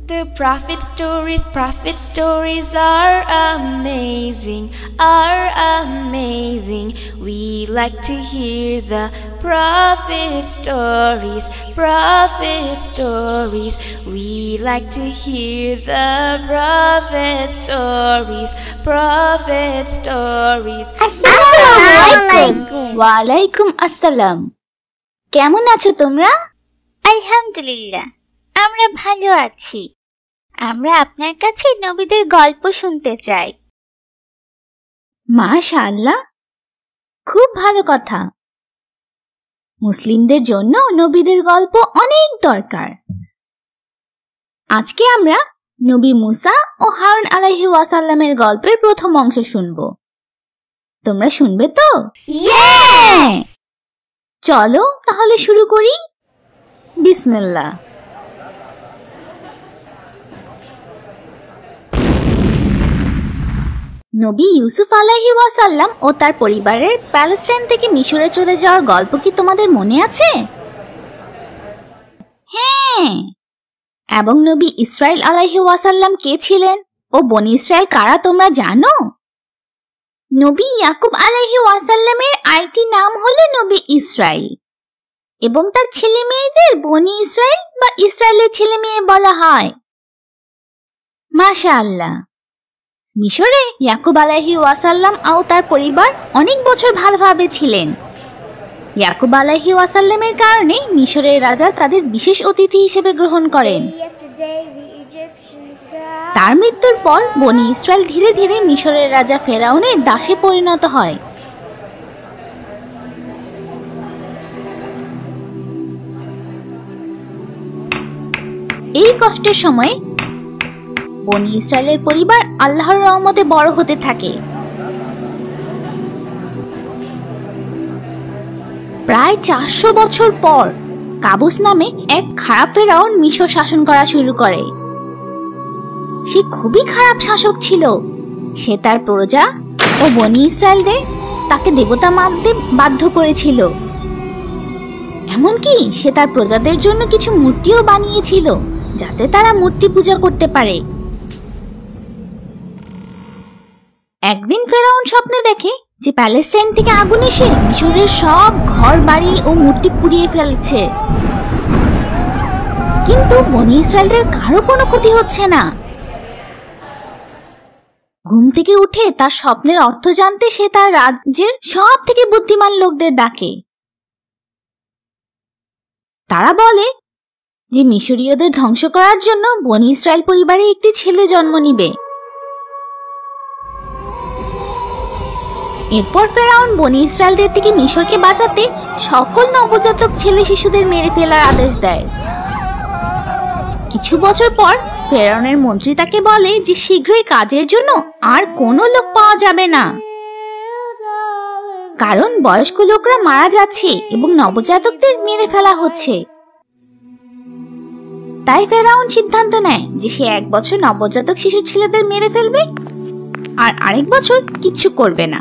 The prophet stories are amazing, are amazing. We like to hear the prophet stories, prophet stories. We like to hear the prophet stories, prophet stories. আসসালামু আলাইকুম। আসসালাম। কেমন আছো তোমরা? আলহামদুলিল্লাহ, আমরা ভালো আছি। আমরা আপনার কাছে নবীদের গল্প শুনতে চাই। মাশাআল্লাহ, খুব ভালো কথা। মুসলিমদের জন্য নবীদের গল্প অনেক দরকার। আজকে আমরা নবী মুসা ও হারুন আলাইহিস সালামের গল্পের প্রথম অংশ শুনব। তোমরা শুনবে তো? চলো তাহলে শুরু করি। বিসমিল্লাহ। নবী ইউসুফ আলাইহিস সালাম ও তার পরিবারের প্যালেস্টাইন থেকে মিশরে চলে যাওয়ার গল্প কি তোমাদের মনে আছে? হ্যাঁ। এবং নবী ইসরাইল আলাইহিস সালাম কে ছিলেন ও বনি ইসরাইল কারা তোমরা জানো? নবী ইয়াকুব আলাইহিস সালামের আরেকটি নাম হলো নবী ইসরাইল এবং তার ছেলে মেয়েদের বনি ইসরাইল বা ইসরায়েলের ছেলে মেয়ে বলা হয়। মাশাআল্লাহ। মিশরে ইয়াকুব আলাইহিস সালাম ও তার পরিবার অনেক বছর ভালোভাবে ছিলেন। ইয়াকুব আলাইহিস সালামের কারণে মিশরের রাজা তাদের বিশেষ অতিথি হিসেবে গ্রহণ করেন। তার মৃত্যুর পর বনি ইসরায়েল ধীরে ধীরে মিশরের রাজা ফেরাউনের দাসে পরিণত হয়। এই কষ্টের সময় বনি ইসরায়েলের পরিবার আল্লাহর রহমতে বড় হতে থাকে। প্রায় 400 বছর পর কাবুস নামে এক খারাপ ফেরাউন মিশর শাসন করা শুরু করে। সে খুবই খারাপ শাসক ছিল। সে তার প্রজা ও বনি ইসরায়েলদের তাকে দেবতা মানতে বাধ্য করেছিল। এমনকি সে তার প্রজাদের জন্য কিছু মূর্তিও বানিয়েছিল যাতে তারা মূর্তি পূজা করতে পারে। একদিন ফেরাউন স্বপ্নে দেখে যে প্যালেস্টাইন থেকে আগুন এসে মিশরের সব ঘর বাড়ি ও মূর্তি পুড়িয়ে ফেলছে, কিন্তু বনি ইসরায়েলদের কারো কোনো ক্ষতি হচ্ছে না। ঘুম থেকে উঠে তার স্বপ্নের অর্থ জানতে সে তার রাজ্যের সব থেকে বুদ্ধিমান লোকদের ডাকে। তারা বলে যে মিশরীয়দের ধ্বংস করার জন্য বনি ইসরায়েল পরিবারে একটি ছেলে জন্ম নিবে। এরপর ফেরাউন বনি ইসরায়েলদের থেকে মিশরকে বাঁচাতে সকল নবজাতক ছেলে শিশুদের মেরে ফেলার আদেশ দেয়। কিছু বছর পর ফেরাউনের মন্ত্রী তাকে বলে যে শীঘ্রই কাজের জন্য আর কোনো লোক পাওয়া যাবে না, কারণ বয়স্ক লোকরা মারা যাচ্ছে এবং নবজাতকদের মেরে ফেলা হচ্ছে। তাই ফেরাউন সিদ্ধান্ত নেয় যে সে 1 বছর নবজাতক শিশু ছেলেদের মেরে ফেলবে আর আরেক বছর কিচ্ছু করবে না।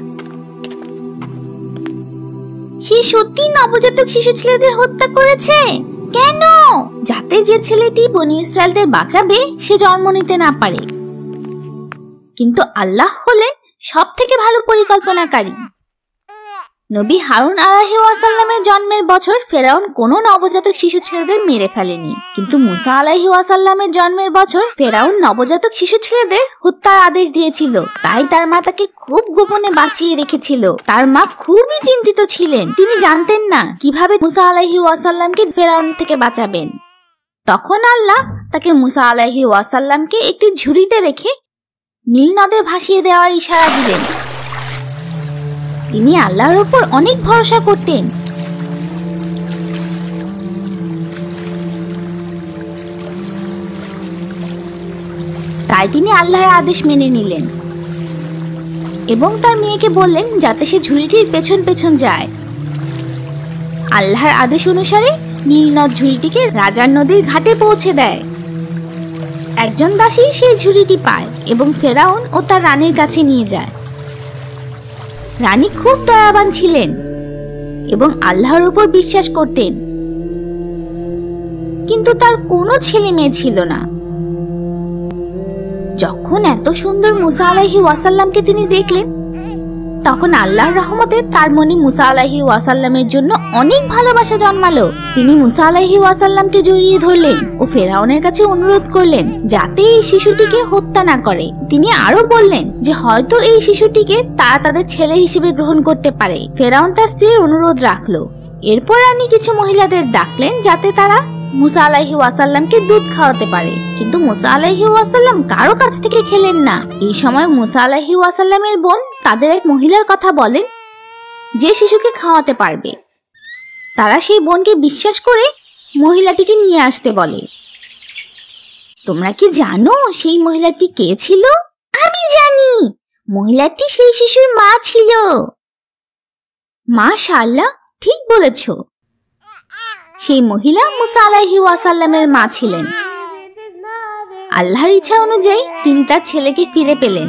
সে সত্যি নবজাতক শিশু ছেলেদের হত্যা করেছে। কেন? যাতে যে ছেলেটি বনি ইসরায়েলদের বাঁচাবে সে জন্ম নিতে না পারে। কিন্তু আল্লাহ হলেন সব থেকে ভালো পরিকল্পনাকারী। নবী হারুন আলাইহিস সালামের জন্মের বছর ফেরাউন কোনো নবজাতক শিশু ছেলেদের মেরে ফেলেনি, কিন্তু মুসা আলাইহিস সালামের জন্মের বছর ফেরাউন নবজাতক শিশু ছেলেদের হত্যার আদেশ দিয়েছিল। তাই তার মা তাকে খুব গোপনে বাঁচিয়ে রেখেছিল। তার মা খুবই চিন্তিত ছিলেন। তিনি জানতেন না কিভাবে মুসা আলাইহিস সালামকে ফেরাউন থেকে বাঁচাবেন। তখন আল্লাহ তাকে মুসা আলাইহিস সালামকে একটি ঝুড়িতে রেখে নীল নদে ভাসিয়ে দেওয়ার ইশারা দিলেন। তিনি আল্লাহর উপর অনেক ভরসা করতেন। তাই তিনি আল্লাহর আদেশ মেনে নিলেন এবং তার মেয়েকে বললেন যাতে সে ঝুড়িটির পেছন পেছন যায়। আল্লাহর আদেশ অনুসারে নীল নদ ঝুড়িটিকে রাজার নদীর ঘাটে পৌঁছে দেয়। একজন দাসী সেই ঝুড়িটি পায় এবং ফেরাউন ও তার রানীর কাছে নিয়ে যায়। রানী খুব দয়াবান ছিলেন এবং আল্লাহর উপর বিশ্বাস করতেন, কিন্তু তার কোনো ছেলে মেয়ে ছিল না। যখন এত সুন্দর মুসা আলাইহি ওয়াসাল্লামকে তিনি দেখলেন, তখন আল্লাহর রহমতে তার মনে মুসা আলাইহি ওয়াসাল্লামের জন্য অনেক ভালোবাসা জন্মালো। তিনি মুসা আলাইহি ওয়াসাল্লামকে জড়িয়ে ধরলেন ও ফেরাউনের কাছে অনুরোধ করলেন যাতে এই শিশুটিকে হত্যা না করে। তিনি আরো বললেন যে হয়তো এই শিশুটিকে তারা তাদের ছেলে হিসেবে গ্রহণ করতে পারে। ফেরাউন তার স্ত্রীর অনুরোধ রাখলো। এরপর রানী কিছু মহিলাদের ডাকলেন যাতে তারা মুসা আলাইহি ওয়াসাল্লামকে দুধ খাওয়াতে পারে, কিন্তু মুসা আলাইহি ওয়াসাল্লাম কারো কাছ থেকে খেলেন না। এই সময় মুসা আলাইহি ওয়াসাল্লামের বোন তাদের এক মহিলার কথা বলেন যে শিশুকে খাওয়াতে পারবে। তারা সেই বোনকে বিশ্বাস করে মহিলাটিকে নিয়ে আসতে বলে। তোমরা কি জানো সেই মহিলাটি কে ছিল? আমি জানি, মহিলাটি সেই শিশুর মা ছিল। মাশাআল্লাহ, ঠিক বলেছ। সেই মহিলা মুসা আলাইহি ওয়াসাল্লামের মা ছিলেন। আল্লাহর ইচ্ছা অনুযায়ী তিনি তার ছেলেকে ফিরে পেলেন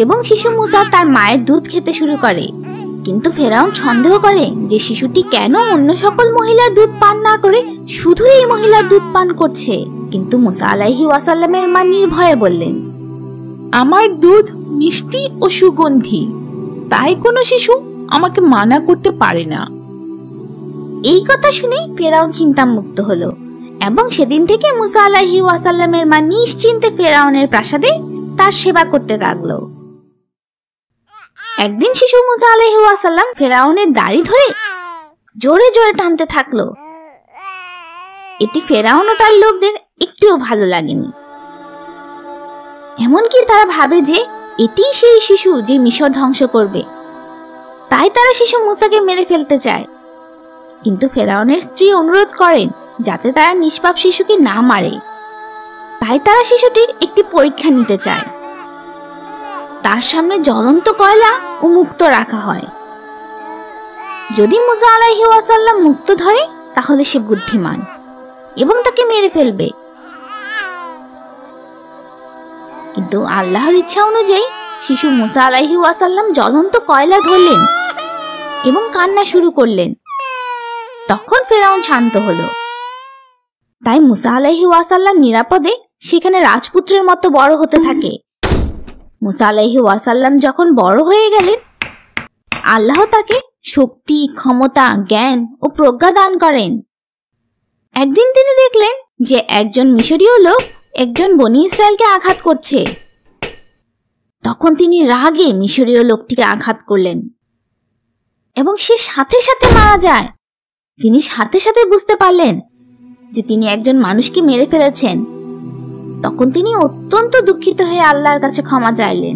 এবং শিশু মুসা তার মায়ের দুধ খেতে শুরু করে। কিন্তু ফেরাউন সন্দেহ করে যে শিশুটি কেন অন্য সকল মহিলার দুধ পান না করে শুধু এই মহিলার দুধ পান করছে। কিন্তু মুসা আলাইহি ওয়াসাল্লামের মা নির্ভয়ে বললেন, আমার দুধ মিষ্টি ও সুগন্ধি, তাই কোনো শিশু আমাকে মানা করতে পারে না। এই কথা শুনে ফেরাউন চিন্তামুক্ত হলো এবং সেদিন থেকে মুসা আলাইহি ওয়াসাল্লামের মা নিশ্চিন্তে ফেরাউনের প্রাসাদে তার সেবা করতে লাগলো। একদিন শিশু মুসা আলাইহি ওয়াসাল্লাম ফেরাউনের দাড়ি ধরে জোরে জোরে টানতে থাকলো। এটি ফেরাউন ও তার লোকদের একটুও ভালো লাগেনি। এমনকি তারা ভাবে যে এটি সেই শিশু যে মিশর ধ্বংস করবে, তাই তারা শিশু মুসাকে মেরে ফেলতে চায়। কিন্তু ফেরাউনের স্ত্রী অনুরোধ করেন যাতে তারা নিষ্পাপ শিশুকে না মারে, তাই তারা শিশুটির একটি পরীক্ষা নিতে চায়। তার সামনে জ্বলন্ত কয়লা ও মুক্ত রাখা হয়। যদি মুসা আলাইহি ওয়াসাল্লাম মুক্ত ধরে তাহলে সে বুদ্ধিমান এবং তাকে মেরে ফেলবে। কিন্তু আল্লাহর ইচ্ছা অনুযায়ী শিশু মুসা আলাইহি ওয়াসাল্লাম জ্বলন্ত কয়লা ধরলেন এবং কান্না শুরু করলেন। তখন ফেরাউন শান্ত হলো। তাই মুসা আলাইহি ওয়াসাল্লাম নিরাপদে সেখানে রাজপুত্রের মতো বড় হতে থাকে। মুসা আলাইহি ওয়াসাল্লাম যখন বড় হয়ে গেলেন, আল্লাহ তাকে শক্তি, ক্ষমতা, জ্ঞান ও প্রজ্ঞা দান করেন। একদিন তিনি দেখলেন যে একজন মিশরীয় লোক একজন বনী ইসরায়েলকে আঘাত করছে। তখন তিনি রাগে মিশরীয় লোকটিকে আঘাত করলেন এবং সে সাথে সাথে মারা যায়। তিনি সাথে সাথে বুঝতে পারলেন যে তিনি একজন মানুষকে মেরে ফেলেছেন। তখন তিনি অত্যন্ত দুঃখিত হয়ে আল্লাহর কাছে ক্ষমা চাইলেন।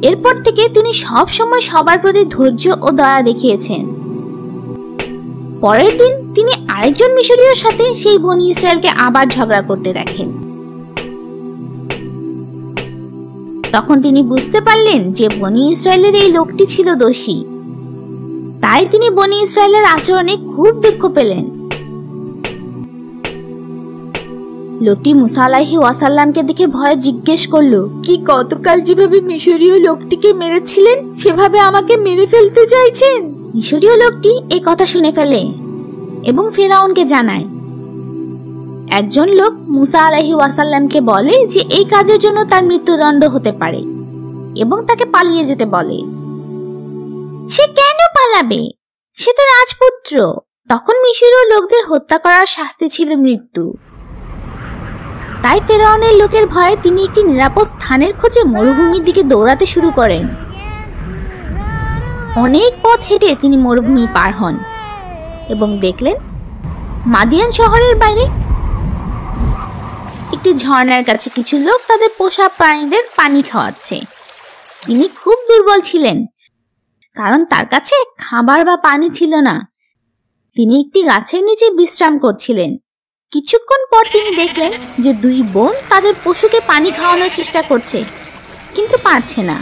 এরপর থেকে তিনি সব সময় সবার প্রতি ধৈর্য ও দয়া দেখিয়েছেন। পরের দিন তিনি আরেকজন মিশরীয়র সাথে সেই বনী ইসরায়েলকে আবার ঝগড়া করতে দেখেন। তখন তিনি বুঝতে পারলেন যে বনী ইসরায়েলের এই লোকটি ছিল দোষী। তাই তিনি বনী ইসরায়েলের আচরণে খুব দুঃখ পেলেন। লোকটি মুসা আলাইহি ওয়াসাল্লামকে দেখে ভয়ে জিজ্ঞেস করলো, কি গতকাল যেভাবে মিশরীয় লোকটিকে মেরেছিলেন সেভাবে আমাকে মেরে ফেলতে চাইছেন? মিশরীয় লোকটি এই কথা শুনে ফেলে এবং ফেরাউনকে জানায়। একজন লোক মুসা আলাইহি ওয়াসাল্লামকে বলে যে এই কাজের জন্য তার মৃত্যুদণ্ড হতে পারে এবং তাকে পালিয়ে যেতে বলে। সে কেন পালাবে? সে তো রাজপুত্র। তখন মিশরীয় লোকদের হত্যা করার শাস্তি ছিল মৃত্যু। তাই ফেরাউনের লোকের ভয়ে তিনি একটি নিরাপদ স্থানের খোঁজে মরুভূমির দিকে দৌড়াতে শুরু করেন। অনেক পথ হেঁটে তিনি মরুভূমি পার হন এবং দেখলেন মাদিয়ান শহরের বাইরে একটি ঝর্ণার কাছে কিছু লোক তাদের পোষা প্রাণীদের পানি খাওয়াচ্ছে। তিনি খুব দুর্বল ছিলেন কারণ তার কাছে খাবার বা পানি ছিল না। তিনি একটি গাছের নিচে বিশ্রাম করছিলেন। কিছুক্ষণ পর তিনি দেখলেন যে দুই বোন তাদের পশুকে পানি খাওয়ানোর চেষ্টা করছে, কিন্তু পারছে না।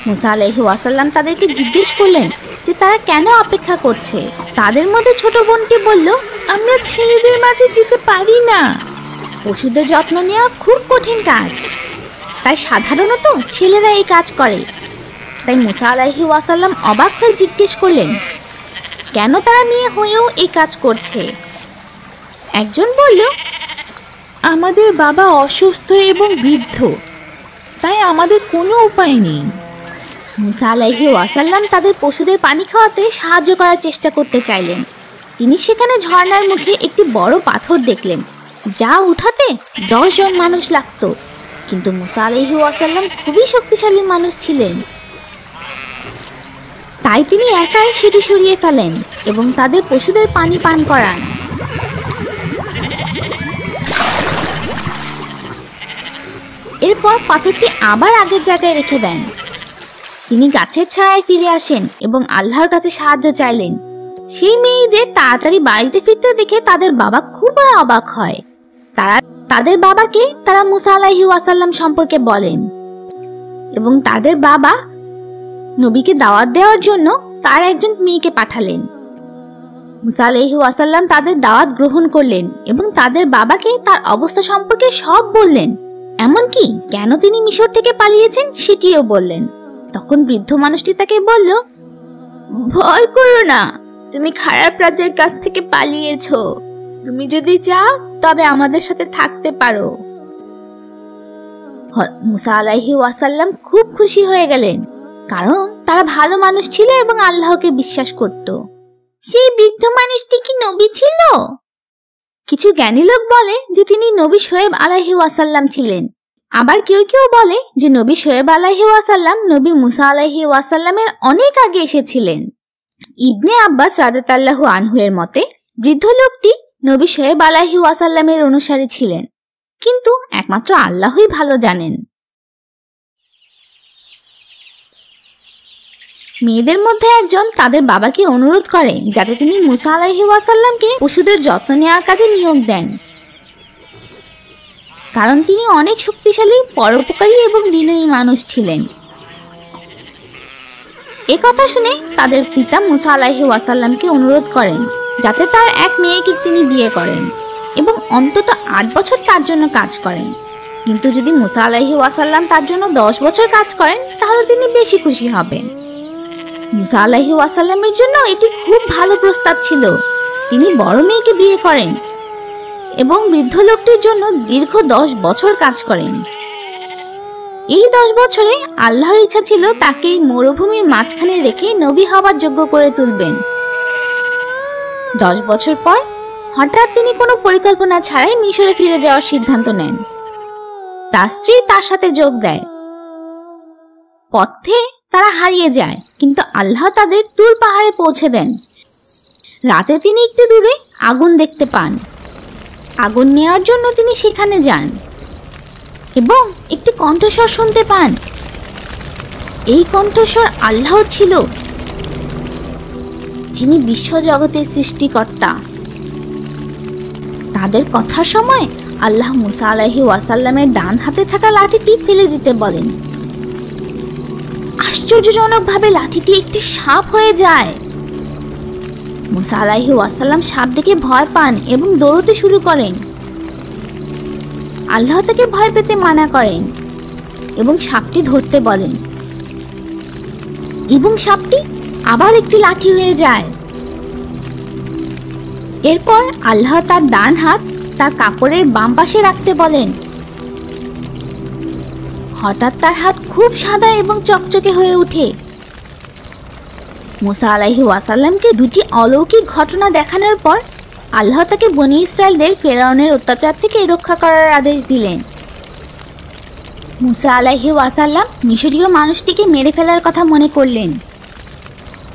মুসা আলাইহি ওয়াসাল্লাম তাদেরকে জিজ্ঞেস করলেন যে তারা কেন অপেক্ষা করছে। তাদের মধ্যে ছোট বোনটি বলল, আমরা ছেলেদের মাঝে যেতে পারি না। পশুদের যত্ন নেওয়া খুব কঠিন কাজ, তাই সাধারণত ছেলেরা এই কাজ করে। তাই মুসা আলাইহি ওয়াসাল্লাম অবাক হয়ে জিজ্ঞেস করলেন কেন তারা মেয়ে হয়েও এই কাজ করছে। একজন বলল, আমাদের বাবা অসুস্থ এবং বৃদ্ধ, তাই আমাদের কোনো উপায় নেই। মুসা আলাইহি ওয়াসাল্লাম তাদের পশুদের পানি খাওয়াতে সাহায্য করার চেষ্টা করতে চাইলেন। তিনি সেখানে ঝর্ণার মুখে একটি বড় পাথর দেখলেন, যা উঠাতে 10 জন মানুষ লাগতো। কিন্তু মুসা আলাইহি ওয়াসাল্লাম খুবই শক্তিশালী মানুষ ছিলেন, তাই তিনি একাই সেটি সরিয়ে ফেলেন এবং তাদের পশুদের পানি পান করান। এরপর পাথরটি আবার আগের জায়গায় রেখে দেন। তিনি গাছের ছায়ায় ফিরে আসেন এবং আল্লাহর কাছে সাহায্য চাইলেন। সেই মেয়েদের তাড়াতাড়ি বাড়িতে ফিরতে দেখে তাদের বাবা খুবই অবাক হয়। তাদের বাবাকে তারা মুসা আলাইহি ওয়াসাল্লাম সম্পর্কে বলেন এবং তাদের বাবা নবীকে দাওয়াত দেওয়ার জন্য তার একজন মেয়েকে পাঠালেন। মুসা আলাইহি ওয়াসাল্লাম তাদের দাওয়াত গ্রহণ করলেন এবং তাদের বাবাকে তার অবস্থা সম্পর্কে সব বললেন, এমনকি কেন তিনি মিশর থেকে পালিয়েছেন সেটিও বললেন। তখন বৃদ্ধ মানুষটি তাকে বলল, ভয় করো না, তুমি খারাপ রাজ্যের কাছ থেকে পালিয়েছো। তুমি যদি চাও তবে আমাদের সাথে থাকতে পারো। মুসা আলাইহি ওয়াসাল্লাম খুব খুশি হয়ে গেলেন, কারণ তারা ভালো মানুষ ছিল এবং আল্লাহকে বিশ্বাস করত। সেই বৃদ্ধ মানুষটি কি নবী ছিল? কিছু জ্ঞানী লোক বলে যে তিনি নবী শোয়েব আলাইহি ওয়াসাল্লাম ছিলেন। আবার কেউ কেউ বলে যে নবী শোয়েব আলাইহি ওয়াসাল্লাম নবী মুসা আলাইহি ওয়াসাল্লামের অনেক আগে এসেছিলেন। ইবনে আব্বাস রাদিয়াল্লাহু আনহু এর মতে বৃদ্ধ লোকটি নবী শোয়েব আলাইহি ওয়াসাল্লামের অনুসারী ছিলেন, কিন্তু একমাত্র আল্লাহই ভালো জানেন। মেয়েদের মধ্যে একজন তাদের বাবাকে অনুরোধ করে যাতে তিনি মুসা আলাইহি ওয়াসাল্লামকে পশুদের যত্ন নেওয়ার কাজে নিয়োগ দেন, কারণ তিনি অনেক শক্তিশালী, পরোপকারী এবং বিনয়ী মানুষ ছিলেন। একথা শুনে তাদের পিতা মুসা আলাইহি ওয়াসাল্লামকে অনুরোধ করেন যাতে তার এক মেয়েকে তিনি বিয়ে করেন এবং অন্তত 8 বছর তার জন্য কাজ করেন। কিন্তু যদি মুসা আলাইহি ওয়াসাল্লাম তার জন্য 10 বছর কাজ করেন তাহলে তিনি বেশি খুশি হবেন। মুসা আলাইহি ওয়াসাল্লামের জন্য এটি খুব ভালো প্রস্তাব ছিল। তিনি বড় মেয়েকে বিয়ে করেন এবং বৃদ্ধ লোকটির জন্য দীর্ঘ 10 বছর কাজ করেন। এই 10 বছরে আল্লাহর ইচ্ছা ছিল তাকে এই মরুভূমির মাঝখানে রেখে নবী হবার যোগ্য করে তুলবেন। 10 বছর পর হঠাৎ তিনি কোনো পরিকল্পনা ছাড়াই মিশরে ফিরে যাওয়ার সিদ্ধান্ত নেন। তার স্ত্রী তার সাথে যোগ দেয়। পথে তারা হারিয়ে যায়, কিন্তু আল্লাহ তাদের তুর পাহাড়ে পৌঁছে দেন। রাতে তিনি একটু দূরে আগুন দেখতে পান। আগুন নেওয়ার জন্য তিনি সেখানে যান এবং একটি কণ্ঠস্বর শুনতে পান। এই কণ্ঠস্বর আল্লাহর ছিল, যিনি বিশ্বজগতের সৃষ্টিকর্তা। তাদের কথার সময় আল্লাহ মুসা আলাইহি ওয়াসাল্লামের ডান হাতে থাকা লাঠিটি ফেলে দিতে বলেন। আশ্চর্যজনকভাবে লাঠিটি একটি সাপ হয়ে যায়। মুসা আলাইহি ওয়াসাল্লাম সাপ দেখে ভয় পান এবং দৌড়তে শুরু করেন। আল্লাহ তাকে ভয় পেতে মানা করেন এবং সাপটি ধরতে বলেন, এবং সাপটি আবার একটি লাঠি হয়ে যায়। এরপর আল্লাহ তার ডান হাত তার কাপড়ের বাম পাশে রাখতে বলেন। হঠাৎ তার হাত খুব সাদা এবং চকচকে হয়ে ওঠে। মুসা আলাইহি ওয়াসাল্লামকে দুটি অলৌকিক ঘটনা দেখানোর পর আল্লাহ তাকে বনী ইসরায়েলদের ফেরাউনের অত্যাচার থেকে রক্ষা করার আদেশ দিলেন। মুসা আলাইহি ওয়াসাল্লাম মিশরীয় মানুষটিকে মেরে ফেলার কথা মনে করলেন।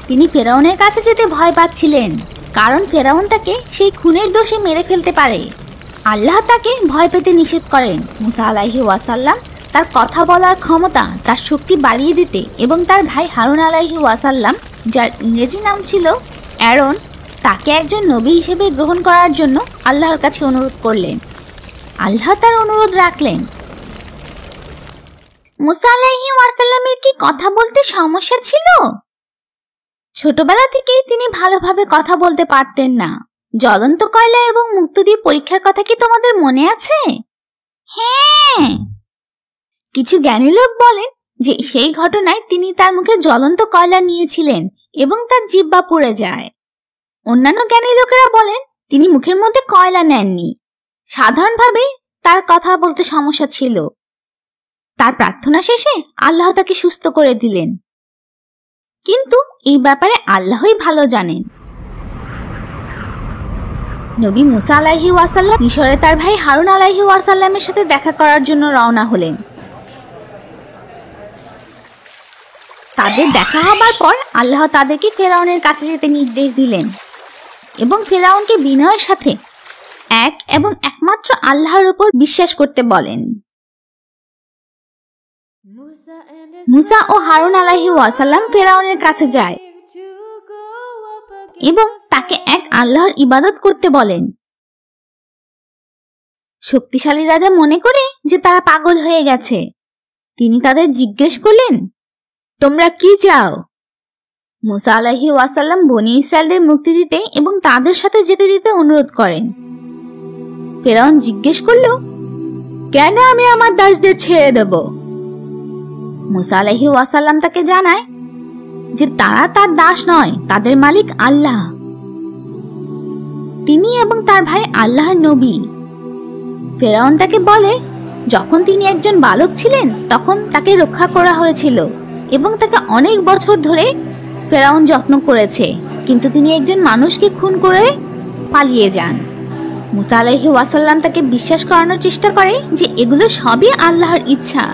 তিনি ফেরাউনের কাছে যেতে ভয় পাচ্ছিলেন, কারণ ফেরাউন তাকে সেই খুনের দোষে মেরে ফেলতে পারে। আল্লাহ তাকে ভয় পেতে নিষেধ করেন। মুসা আলাইহি ওয়াসাল্লাম তার কথা বলার ক্ষমতা, তার শক্তি বাড়িয়ে দিতে এবং তার ভাই হারুন আলাইহি ওয়াসাল্লাম, যার ইংরেজি নাম ছিল অ্যারন, তাকে একজন নবী হিসেবে গ্রহণ করার জন্য আল্লাহর কাছে অনুরোধ করলেন। আল্লাহ তার অনুরোধ রাখলেন। মুসা আলাইহি ওয়াসাল্লামের কি কথা বলতে সমস্যা ছিল? ছোটবেলা থেকেই তিনি ভালোভাবে কথা বলতে পারতেন না। জ্বলন্ত কয়লা এবং মুক্ত দিয়ে পরীক্ষার কথা কি তোমাদের মনে আছে? হ্যাঁ। কিছু জ্ঞানী লোক বলেন যে সেই ঘটনায় তিনি তার মুখে জ্বলন্ত কয়লা নিয়েছিলেন এবং তার জিহ্বা পুড়ে যায়। অন্যান্য জ্ঞানী লোকেরা বলেন তিনি মুখের মধ্যে কয়লা নেননি। সাধারণভাবে তার কথা বলতে সমস্যা ছিল। তার প্রার্থনা শেষে আল্লাহ তাকে সুস্থ করে দিলেন, কিন্তু এই ব্যাপারে আল্লাহই ভালো জানেন। নবী মুসা আলাইহি ওয়াসাল্লাম মিশরে তার ভাই হারুন আলাইহি ওয়াসাল্লামের সাথে দেখা করার জন্য রওনা হলেন। তাদের দেখা হবার পর আল্লাহ তাদেরকে ফেরাউনের কাছে যেতে নির্দেশ দিলেন এবং ফেরাউনকে বিনয়ের সাথে এক এবং একমাত্র আল্লাহর উপর বিশ্বাস করতে বলেন। মুসা ও হারুন আলাইহি ওয়াসাল্লাম ফেরাউনের কাছে যায় এবং তাকে এক আল্লাহর ইবাদত করতে বলেন। শক্তিশালী রাজা মনে করে যে তারা পাগল হয়ে গেছে। তিনি তাদের জিজ্ঞেস করলেন, তোমরা কি চাও? মুসা আলাইহি ওয়াসাল্লাম বনি ইসরায়েলদের মুক্তি দিতে এবং তাদের সাথে যেতে দিতে অনুরোধ করেন। ফেরাউন জিজ্ঞেস করল, কেন আমি আমার দাসদের ছেড়ে দেব? মুসা আলাইহি ওয়াসাল্লাম তাকে জানায় যে তারা তার দাস নয়, তাদের মালিক আল্লাহ। তিনি এবং তার ভাই আল্লাহর নবী। ফেরাউন তাকে বলে, যখন তিনি একজন বালক ছিলেন তখন তাকে রক্ষা করা হয়েছিল এবং তাকে অনেক বছর ধরে ফেরাউন যত্ন করেছে, কিন্তু তিনি একজন মানুষকে খুন করে পালিয়ে যান। মুসা আলাইহি ওয়াসাল্লাম তাকে বিশ্বাস করানোর চেষ্টা করে যে এগুলো সবই আল্লাহর ইচ্ছা,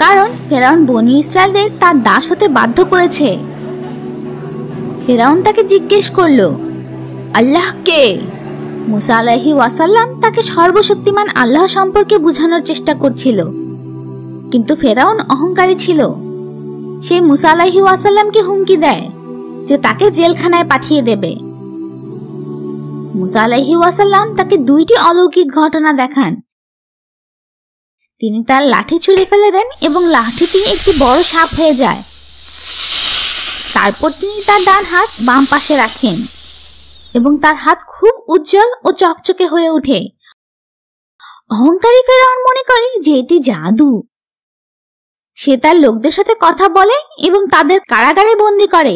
কারণ ফেরাউন বনি ইসরায়েলদের তার দাস হতে বাধ্য করেছে। ফেরাউন তাকে জিজ্ঞেস করল, আল্লাহ কে? মুসা আলাইহি ওয়াসাল্লাম তাকে সর্বশক্তিমান আল্লাহ সম্পর্কে বোঝানোর চেষ্টা করছিল, কিন্তু ফেরাউন অহংকারী ছিল। সে মুসা আলাইহি ওয়াসাল্লামকে হুমকি দেয় যে তাকে জেলখানায় পাঠিয়ে দেবে। মুসা আলাইহি ওয়াসাল্লাম তাকে দুইটি অলৌকিক ঘটনা দেখান। তিনি তার লাঠি ছুঁড়ে ফেলে দেন এবং লাঠিটি একটি বড় সাপ হয়ে যায়। তারপর তিনি তার ডান হাত বাম পাশে রাখেন এবং তার হাত খুব উজ্জ্বল ও চকচকে হয়ে ওঠে। অহংকারী ফেরাউন মনে করে যে এটি জাদু। সে তার লোকদের সাথে কথা বলে এবং তাদের কারাগারে বন্দী করে।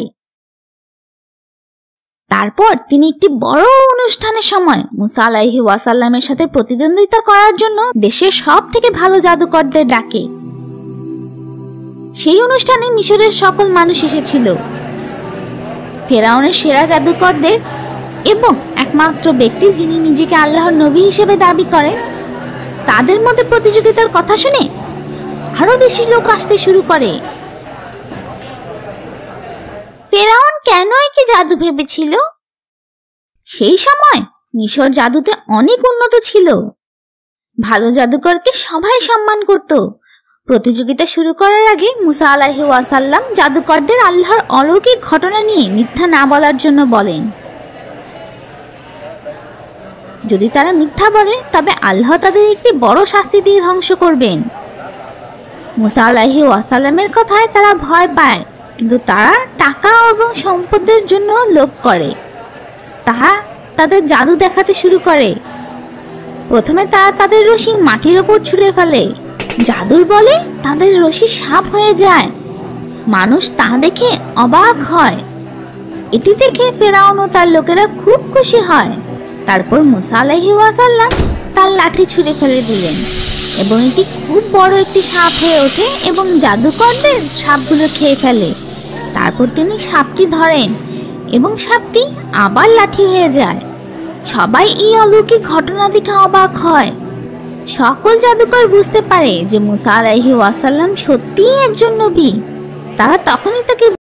তারপর তিনি একটি বড় অনুষ্ঠানের সময় মুসা আলাইহি ওয়াসাল্লামের সাথে প্রতিদ্বন্দ্বিতা করার জন্য দেশের সব থেকে ভালো জাদুকরদের ডাকে। সেই অনুষ্ঠানে মিশরের সকল মানুষ এসেছিল। ফেরাউনের সেরা জাদুকরদের এবং একমাত্র ব্যক্তি যিনি নিজেকে আল্লাহর নবী হিসেবে দাবি করেন, তাদের মধ্যে প্রতিযোগিতার কথা শুনে আরো বেশি লোক আসতে শুরু করে। ফেরাউন কেন একে জাদু ভেবেছিল? সেই সময় মিশর জাদুতে অনেক উন্নত ছিল। ভালো জাদুকরকে সবাই সম্মান করত। প্রতিযোগিতা শুরু করার আগে মুসা আলাইহি ওয়াসাল্লাম জাদুকরদের আল্লাহর অলৌকিক ঘটনা নিয়ে মিথ্যা না বলার জন্য বলেন। যদি তারা মিথ্যা বলে তবে আল্লাহ তাদের একটি বড় শাস্তি দিয়ে ধ্বংস করবেন। মুসা আলাইহি ওয়াসাল্লামের কথায় তারা ভয় পায়, কিন্তু তারা টাকা এবং সম্পদের জন্য লোভ করে। তারা তাদের জাদু দেখাতে শুরু করে। প্রথমে তারা তাদের রশি মাটির ওপর ছুঁড়ে ফেলে। জাদুর বলে তাদের রশি সাপ হয়ে যায়। মানুষ তা দেখে অবাক হয়। এটি দেখে ফেরাউন ও তার লোকেরা খুব খুশি হয়। তারপর মুসা আলাইহি ওয়াসাল্লাম তার লাঠি ছুঁড়ে ফেলে দিলেন এবং এটি খুব বড় একটি সাপ হয়ে ওঠে এবং জাদুকরদের সাপগুলো খেয়ে ফেলে। তারপর তিনি সাপটি ধরেন এবং সাপটি আবার লাঠি হয়ে যায়। সবাই এই অলৌকিক ঘটনা দেখে অবাক হয়। সকল জাদুকর বুঝতে পারে যে মুসা আলাইহি ওয়াসাল্লাম সত্যিই একজন নবী। তারা তখনই তাকে